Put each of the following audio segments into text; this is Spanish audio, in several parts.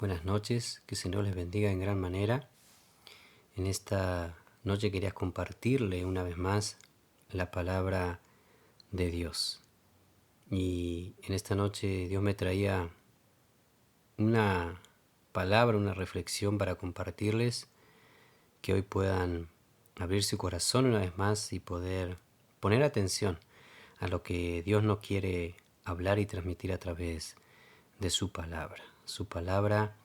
Buenas noches, que el Señor les bendiga en gran manera. En esta noche quería compartirle una vez más la palabra de Dios. Y en esta noche Dios me traía una palabra, una reflexión para compartirles, que hoy puedan abrir su corazón una vez más y poder poner atención a lo que Dios nos quiere hablar y transmitir a través de su palabra. Su palabra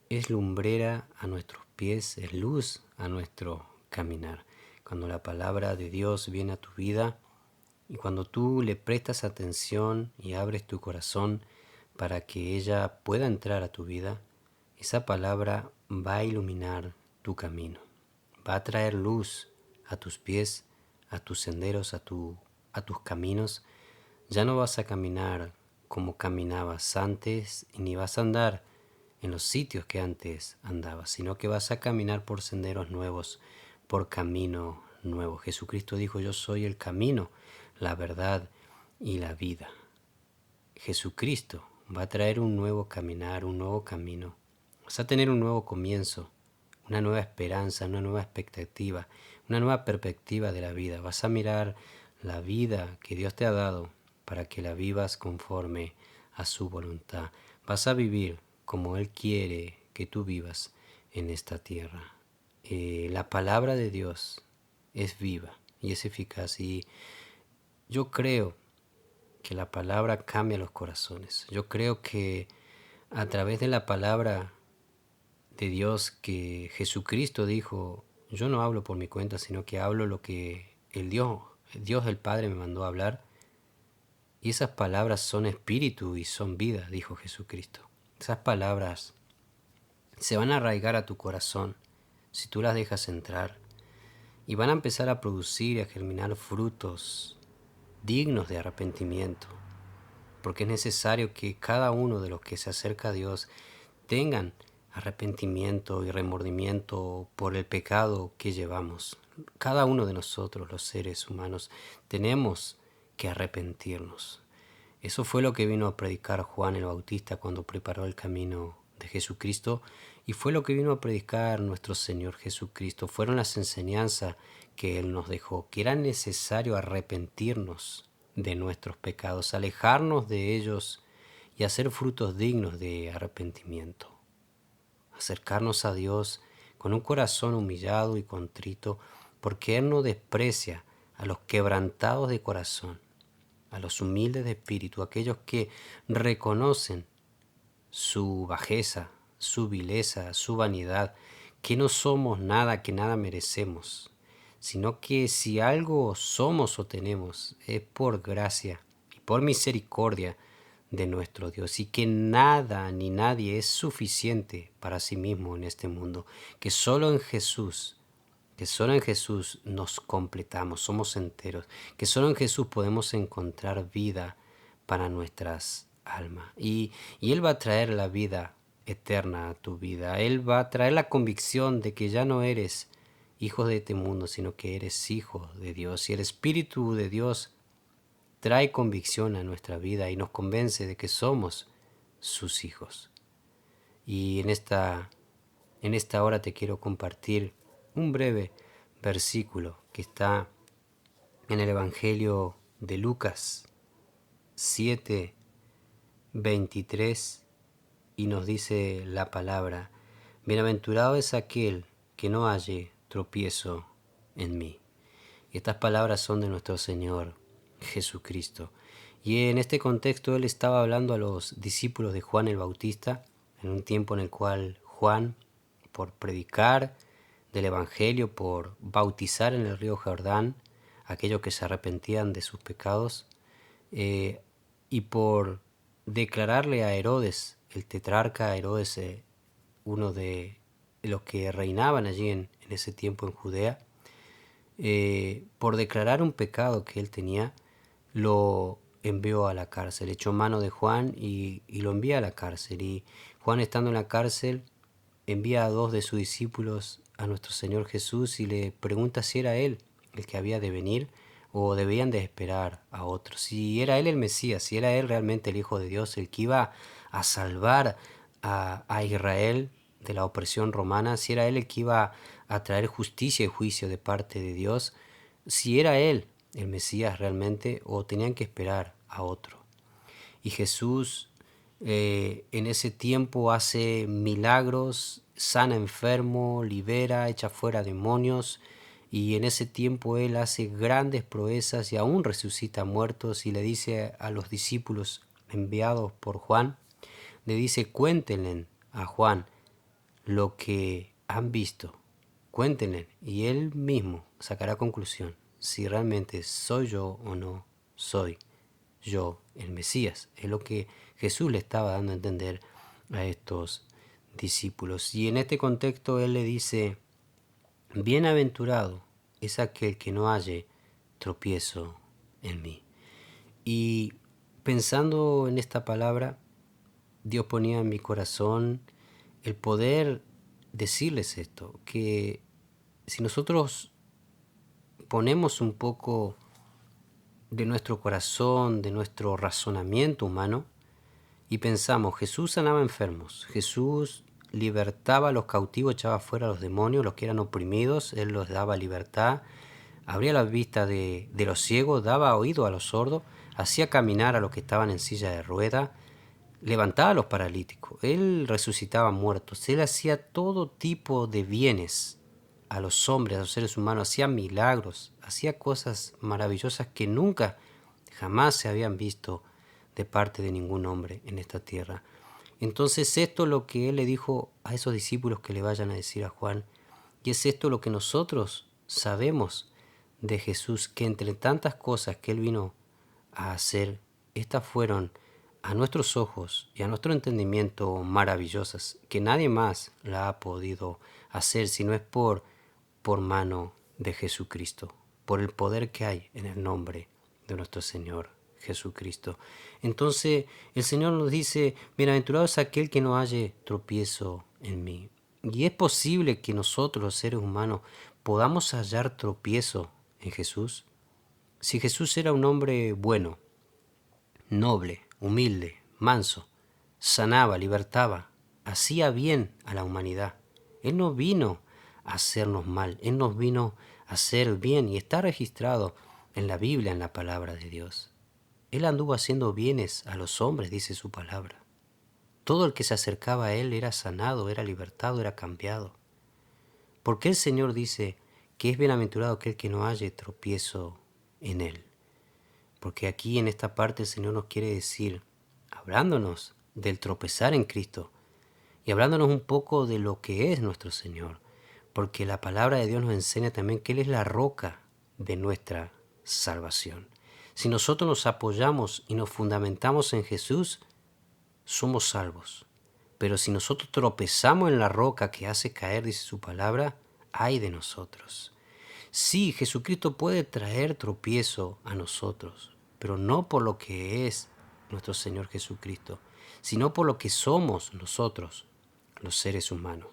es lumbrera a nuestros pies, es luz a nuestro caminar. Cuando la palabra de Dios viene a tu vida y cuando tú le prestas atención y abres tu corazón para que ella pueda entrar a tu vida, esa palabra va a iluminar tu camino, va a traer luz a tus pies, a tus senderos, a tus caminos. Ya no vas a caminar como caminabas antes y ni vas a andar en los sitios que antes andabas, sino que vas a caminar por senderos nuevos, por camino nuevo. Jesucristo dijo: yo soy el camino, la verdad y la vida. Jesucristo va a traer un nuevo caminar, un nuevo camino. Vas a tener un nuevo comienzo, una nueva esperanza, una nueva expectativa, una nueva perspectiva de la vida. Vas a mirar la vida que Dios te ha dado para que la vivas conforme a su voluntad. Vas a vivir como Él quiere que tú vivas en esta tierra. La palabra de Dios es viva y es eficaz, y yo creo que la palabra cambia los corazones. Yo creo que a través de la palabra de Dios, que Jesucristo dijo: yo no hablo por mi cuenta, sino que hablo lo que el Dios del Padre me mandó a hablar, y esas palabras son espíritu y son vida, dijo Jesucristo. Esas palabras se van a arraigar a tu corazón si tú las dejas entrar, y van a empezar a producir y a germinar frutos dignos de arrepentimiento, porque es necesario que cada uno de los que se acerca a Dios tengan arrepentimiento y remordimiento por el pecado que llevamos. Cada uno de nosotros, los seres humanos, tenemos que arrepentirnos. Eso fue lo que vino a predicar Juan el Bautista cuando preparó el camino de Jesucristo, y fue lo que vino a predicar nuestro Señor Jesucristo. Fueron las enseñanzas que Él nos dejó, que era necesario arrepentirnos de nuestros pecados, alejarnos de ellos y hacer frutos dignos de arrepentimiento. Acercarnos a Dios con un corazón humillado y contrito, porque Él no desprecia a los quebrantados de corazón, a los humildes de espíritu, aquellos que reconocen su bajeza, su vileza, su vanidad, que no somos nada, que nada merecemos, sino que si algo somos o tenemos es por gracia y por misericordia de nuestro Dios, y que nada ni nadie es suficiente para sí mismo en este mundo, que solo en Jesús nos completamos, somos enteros, que solo en Jesús podemos encontrar vida para nuestras almas. Y Él va a traer la vida eterna a tu vida. Él va a traer la convicción de que ya no eres hijo de este mundo, sino que eres hijo de Dios. Y el Espíritu de Dios trae convicción a nuestra vida y nos convence de que somos sus hijos. Y en esta hora te quiero compartir un breve versículo que está en el Evangelio de Lucas 7:23, y nos dice la palabra: bienaventurado es aquel que no halle tropiezo en mí. Y estas palabras son de nuestro Señor Jesucristo. Y en este contexto Él estaba hablando a los discípulos de Juan el Bautista, en un tiempo en el cual Juan, por predicar del Evangelio, por bautizar en el río Jordán a aquellos que se arrepentían de sus pecados, y por declararle a Herodes, el tetrarca Herodes, uno de los que reinaban allí en ese tiempo en Judea, por declarar un pecado que él tenía, lo envió a la cárcel, echó mano de Juan y lo envía a la cárcel. Y Juan, estando en la cárcel, envía a 2 de sus discípulos a nuestro Señor Jesús y le pregunta si era él el que había de venir o debían de esperar a otros. Si era él el Mesías, si era él realmente el Hijo de Dios, el que iba a salvar a Israel de la opresión romana, si era Él el que iba a traer justicia y juicio de parte de Dios, si era Él el Mesías realmente o tenían que esperar a otro. Y Jesús en ese tiempo hace milagros, sana enfermo, libera, echa fuera demonios, y en ese tiempo Él hace grandes proezas y aún resucita muertos y le dice a los discípulos enviados por Juan, le dice: cuéntenle a Juan lo que han visto, cuéntenle, y él mismo sacará conclusión si realmente soy yo o no soy yo el Mesías. Es lo que Jesús le estaba dando a entender a estos discípulos. Y en este contexto Él le dice: bienaventurado es aquel que no halle tropiezo en mí. Y pensando en esta palabra, Dios ponía en mi corazón el poder decirles esto, que si nosotros ponemos un poco de nuestro corazón, de nuestro razonamiento humano, y pensamos: Jesús sanaba enfermos, Jesús libertaba a los cautivos, echaba fuera a los demonios, los que eran oprimidos, Él los daba libertad, abría la vista de los ciegos, daba oído a los sordos, hacía caminar a los que estaban en silla de rueda, levantaba a los paralíticos, Él resucitaba muertos, Él hacía todo tipo de bienes a los hombres, a los seres humanos, hacía milagros, hacía cosas maravillosas que nunca, jamás se habían visto de parte de ningún hombre en esta tierra. Entonces esto es lo que Él le dijo a esos discípulos que le vayan a decir a Juan, y es esto lo que nosotros sabemos de Jesús, que entre tantas cosas que Él vino a hacer, estas fueron a nuestros ojos y a nuestro entendimiento maravillosas, que nadie más la ha podido hacer si no es por mano de Jesucristo, por el poder que hay en el nombre de nuestro Señor Jesucristo. Entonces el Señor nos dice: bienaventurado es aquel que no halle tropiezo en mí. Y es posible que nosotros, los seres humanos, podamos hallar tropiezo en Jesús. Si Jesús era un hombre bueno, noble, humilde, manso, sanaba, libertaba, hacía bien a la humanidad. Él no vino a hacernos mal, Él nos vino a hacer bien, y está registrado en la Biblia, en la palabra de Dios. Él anduvo haciendo bienes a los hombres, dice su palabra. Todo el que se acercaba a Él era sanado, era libertado, era cambiado. ¿Por qué el Señor dice que es bienaventurado aquel que no halle tropiezo en Él? Porque aquí en esta parte el Señor nos quiere decir, hablándonos del tropezar en Cristo y hablándonos un poco de lo que es nuestro Señor, porque la palabra de Dios nos enseña también que Él es la roca de nuestra salvación. Si nosotros nos apoyamos y nos fundamentamos en Jesús, somos salvos. Pero si nosotros tropezamos en la roca que hace caer, dice su palabra, ay de nosotros. Sí, Jesucristo puede traer tropiezo a nosotros, pero no por lo que es nuestro Señor Jesucristo, sino por lo que somos nosotros, los seres humanos.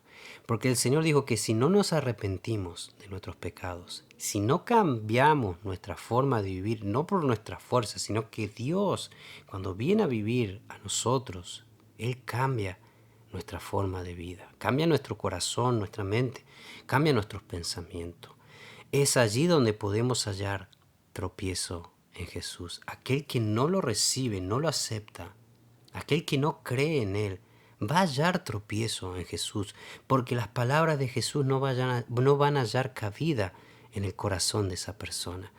Porque el Señor dijo que si no nos arrepentimos de nuestros pecados, si no cambiamos nuestra forma de vivir, no por nuestra fuerza, sino que Dios, cuando viene a vivir a nosotros, Él cambia nuestra forma de vida, cambia nuestro corazón, nuestra mente, cambia nuestros pensamientos. Es allí donde podemos hallar tropiezo en Jesús. Aquel que no lo recibe, no lo acepta, aquel que no cree en Él, va a hallar tropiezo en Jesús, porque las palabras de Jesús no van a hallar cabida en el corazón de esa persona.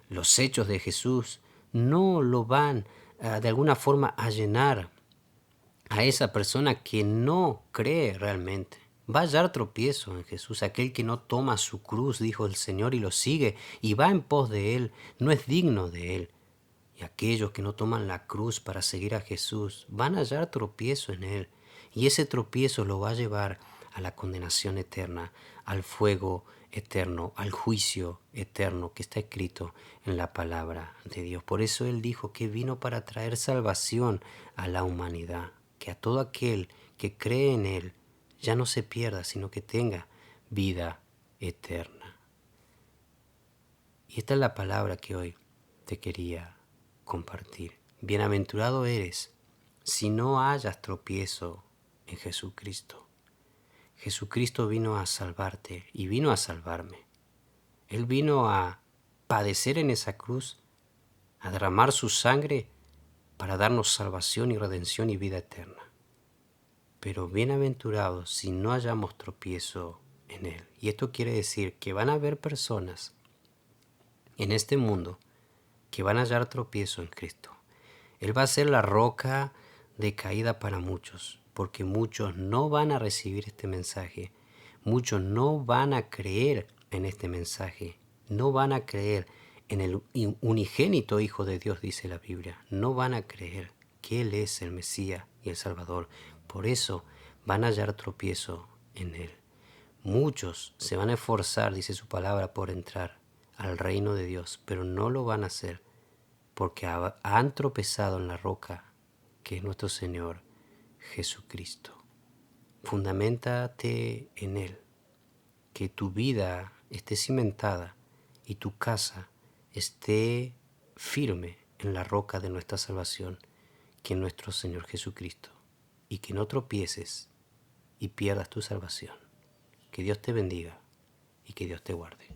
Los hechos de Jesús no lo van de alguna forma a llenar a esa persona que no cree realmente. Va a hallar tropiezo en Jesús. Aquel que no toma su cruz, dijo el Señor, y lo sigue y va en pos de Él, no es digno de Él. Y aquellos que no toman la cruz para seguir a Jesús van a hallar tropiezo en Él. Y ese tropiezo lo va a llevar a la condenación eterna, al fuego eterno, al juicio eterno que está escrito en la palabra de Dios. Por eso Él dijo que vino para traer salvación a la humanidad, que a todo aquel que cree en Él ya no se pierda, sino que tenga vida eterna. Y esta es la palabra que hoy te quería compartir. Bienaventurado eres si no hayas tropiezo en Jesucristo. Jesucristo vino a salvarte y vino a salvarme. Él vino a padecer en esa cruz, a derramar su sangre para darnos salvación y redención y vida eterna. Pero bienaventurados si no hallamos tropiezo en Él. Y esto quiere decir que van a haber personas en este mundo que van a hallar tropiezo en Cristo. Él va a ser la roca de caída para muchos, porque muchos no van a recibir este mensaje, muchos no van a creer en este mensaje, no van a creer en el unigénito Hijo de Dios, dice la Biblia, no van a creer que Él es el Mesías y el Salvador. Por eso van a hallar tropiezo en Él. Muchos se van a esforzar, dice su palabra, por entrar al reino de Dios, pero no lo van a hacer porque han tropezado en la roca que es nuestro Señor Jesucristo. Fundamentate en Él, que tu vida esté cimentada y tu casa esté firme en la roca de nuestra salvación, que es nuestro Señor Jesucristo, y que no tropieces y pierdas tu salvación. Que Dios te bendiga y que Dios te guarde.